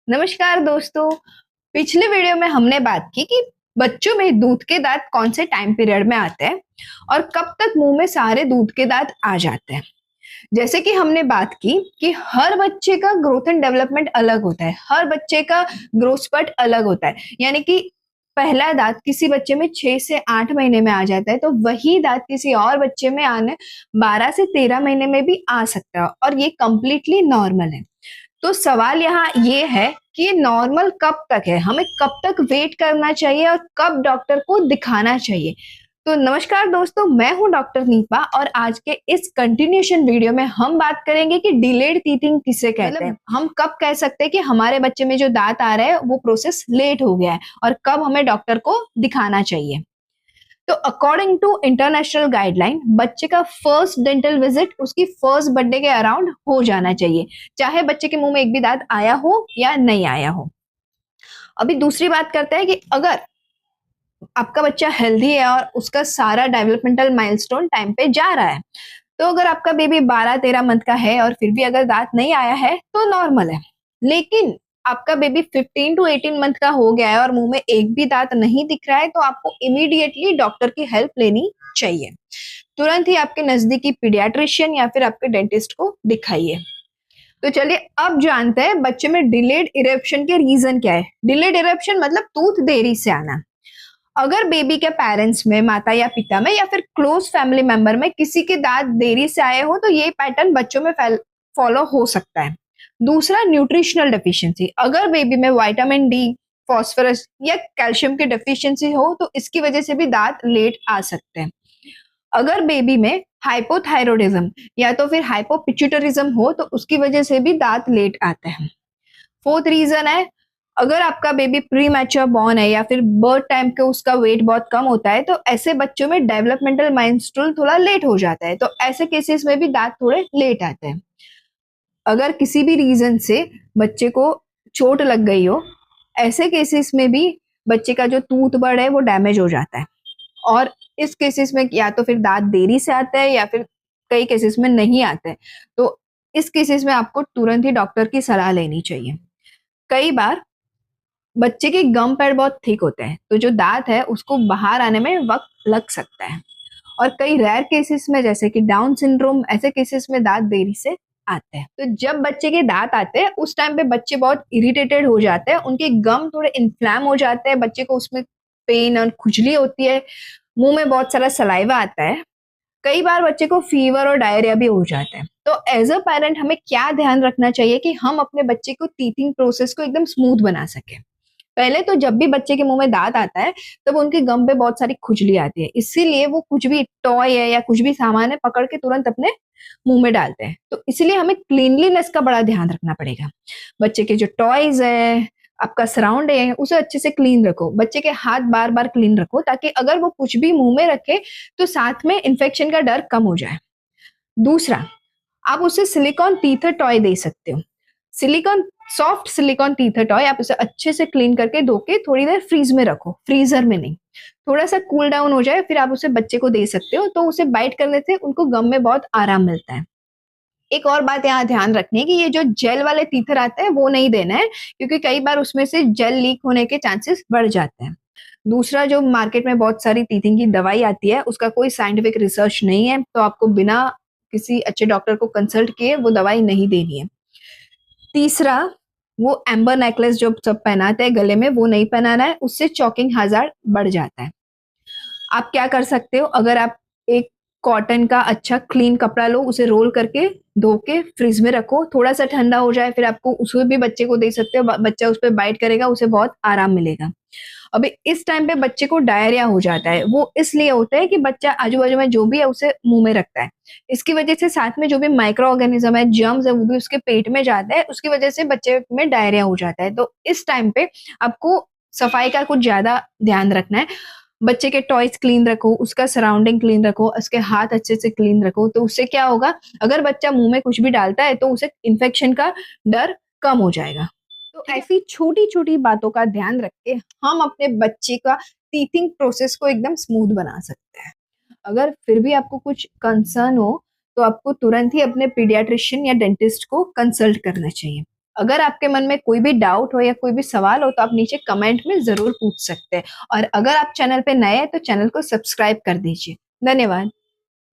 नमस्कार दोस्तों। पिछले वीडियो में हमने बात की कि बच्चों में दूध के दांत कौन से टाइम पीरियड में आते हैं और कब तक मुंह में सारे दूध के दांत आ जाते हैं। जैसे कि हमने बात की कि हर बच्चे का ग्रोथ एंड डेवलपमेंट अलग होता है, हर बच्चे का ग्रोथ स्पर्ट अलग होता है। यानी कि पहला दांत किसी बच्चे में 6 से 8 महीने में आ जाता है, तो वही दांत किसी और बच्चे में आने 12 से 13 महीने में भी आ सकता है और ये कंप्लीटली नॉर्मल है। तो सवाल यहाँ ये है कि ये नॉर्मल कब तक है, हमें कब तक वेट करना चाहिए और कब डॉक्टर को दिखाना चाहिए। तो नमस्कार दोस्तों, मैं हूं डॉक्टर नीपा और आज के इस कंटिन्यूएशन वीडियो में हम बात करेंगे कि डिलेड टीथिंग किसे कहते हैं। हम कब कह सकते हैं कि हमारे बच्चे में जो दांत आ रहे हैं वो प्रोसेस लेट हो गया है और कब हमें डॉक्टर को दिखाना चाहिए। तो अकॉर्डिंग टू इंटरनेशनल गाइडलाइन बच्चे का फर्स्ट डेंटल विजिट उसकी फर्स्ट बर्थडे के अराउंड हो जाना चाहिए, चाहे बच्चे के मुंह में एक भी दांत आया हो या नहीं आया हो। अभी दूसरी बात करते हैं कि अगर आपका बच्चा हेल्दी है और उसका सारा डेवलपमेंटल माइलस्टोन टाइम पे जा रहा है, तो अगर आपका बेबी 12-13 मंथ का है और फिर भी अगर दांत नहीं आया है तो नॉर्मल है। लेकिन आपका बेबी 15 टू 18 मंथ का हो गया है और मुंह में एक भी दांत नहीं दिख रहा है, तो आपको इमीडिएटली डॉक्टर की हेल्प लेनी चाहिए। तुरंत ही आपके नजदीकी पीडियाट्रिशियन या फिर आपके डेंटिस्ट को दिखाइए। तो चलिए अब जानते हैं बच्चे में डिलेड इरेप्शन के रीजन क्या है। डिलेड इरेप्शन मतलब टूथ देरी से आना। अगर बेबी के पेरेंट्स में, माता या पिता में या फिर क्लोज फैमिली मेंबर में किसी के दांत देरी से आए हो तो ये पैटर्न बच्चों में फॉलो हो सकता है। दूसरा, न्यूट्रिशनल डेफिशिएंसी। अगर बेबी में विटामिन डी, फास्फोरस या कैल्शियम की डेफिशिएंसी हो तो इसकी वजह से भी दांत लेट आ सकते हैं। अगर बेबी में हाइपोथायरॉयडिज्म या तो फिर हाइपोपिट्यूटरिज्म हो तो उसकी वजह से भी दांत लेट आते हैं। फोर्थ रीजन है, अगर आपका बेबी प्री मैच्योर बॉर्न है या फिर बर्थ टाइम के उसका वेट बहुत कम होता है तो ऐसे बच्चों में डेवलपमेंटल माइलस्टोन थोड़ा लेट हो जाता है, तो ऐसे केसेस में भी दांत थोड़े लेट आते हैं। अगर किसी भी रीजन से बच्चे को चोट लग गई हो, ऐसे केसेस में भी बच्चे का जो टूथ बड है वो डैमेज हो जाता है और इस केसेस में या तो फिर दांत देरी से आता है या फिर कई केसेस में नहीं आते हैं। तो इस केसेस में आपको तुरंत ही डॉक्टर की सलाह लेनी चाहिए। कई बार बच्चे के गम पैड बहुत थिक होते हैं, तो जो दांत है उसको बाहर आने में वक्त लग सकता है और कई रेयर केसेस में जैसे कि डाउन सिंड्रोम, ऐसे केसेस में दांत देरी से आते हैं। तो जब बच्चे के दांत आते हैं उस टाइम पे बच्चे बहुत इरिटेटेड हो जाते हैं, उनके गम थोड़े इन्फ्लैम हो जाते हैं, बच्चे को उसमें पेन और खुजली होती है, मुंह में बहुत सारा सलाइवा आता है। कई बार बच्चे को फीवर और डायरिया भी हो जाता है। तो एज अ पेरेंट हमें क्या ध्यान रखना चाहिए कि हम अपने बच्चे को टीथिंग प्रोसेस को एकदम स्मूथ बना सके। पहले तो जब भी बच्चे के मुंह में दांत आता है तब उनके गम पे बहुत सारी खुजली आती है, इसीलिए वो कुछ भी टॉय है या कुछ भी सामान है पकड़ के तुरंत अपने मुंह में डालते हैं। तो इसलिए हमें क्लीनलीनेस का बड़ा ध्यान रखना पड़ेगा। बच्चे के जो टॉयज है, आपका सराउंड है, उसे अच्छे से क्लीन रखो। बच्चे के हाथ बार बार क्लीन रखो ताकि अगर वो कुछ भी मुंह में रखे तो साथ में इन्फेक्शन का डर कम हो जाए। दूसरा, आप उसे सिलिकॉन टीथर टॉय दे सकते हो। Silicone soft silicone teether toy आप उसे अच्छे से क्लीन करके धो के थोड़ी देर फ्रीज में रखो, फ्रीजर में नहीं। थोड़ा सा कूल डाउन हो जाए फिर आप उसे बच्चे को दे सकते हो, तो उसे बाइट करने से उनको गम में बहुत आराम मिलता है। एक और बात यहाँ ध्यान रखनी है कि ये जो जेल वाले टीथर आते हैं वो नहीं देना है, क्योंकि कई बार उसमें से जेल लीक होने के चांसेस बढ़ जाते हैं। दूसरा, जो मार्केट में बहुत सारी टीथिंग की दवाई आती है उसका कोई साइंटिफिक रिसर्च नहीं है, तो आपको बिना किसी अच्छे डॉक्टर को कंसल्ट किए वो दवाई नहीं देनी है। तीसरा, वो एम्बर नेकलेस जो सब पहनाते हैं गले में वो नहीं पहनाना है, उससे चॉकिंग हैजार्ड बढ़ जाता है। आप क्या कर सकते हो, अगर आप एक कॉटन का अच्छा क्लीन कपड़ा लो, उसे रोल करके धो के फ्रिज में रखो, थोड़ा सा ठंडा हो जाए फिर आपको उसे भी बच्चे को दे सकते हो, बच्चा उस पर बाइट करेगा, उसे बहुत आराम मिलेगा। अभी इस टाइम पे बच्चे को डायरिया हो जाता है, वो इसलिए होता है कि बच्चा आजू बाजू में जो भी है उसे मुंह में रखता है, इसकी वजह से साथ में जो भी माइक्रो ऑर्गेनिज्म है, जर्म्स है, वो भी उसके पेट में जाता है, उसकी वजह से बच्चे में डायरिया हो जाता है। तो इस टाइम पे आपको सफाई का कुछ ज्यादा ध्यान रखना है। बच्चे के टॉयज क्लीन रखो, उसका सराउंडिंग क्लीन रखो, उसके हाथ अच्छे से क्लीन रखो, तो उससे क्या होगा, अगर बच्चा मुंह में कुछ भी डालता है तो उसे इन्फेक्शन का डर कम हो जाएगा। तो ऐसी छोटी छोटी बातों का ध्यान रख के हम अपने बच्चे का टीथिंग प्रोसेस को एकदम स्मूथ बना सकते हैं। अगर फिर भी आपको कुछ कंसर्न हो तो आपको तुरंत ही अपने पीडियाट्रिशियन या डेंटिस्ट को कंसल्ट करना चाहिए। अगर आपके मन में कोई भी डाउट हो या कोई भी सवाल हो तो आप नीचे कमेंट में जरूर पूछ सकते हैं। और अगर आप चैनल पे नए हैं तो चैनल को सब्सक्राइब कर दीजिए। धन्यवाद।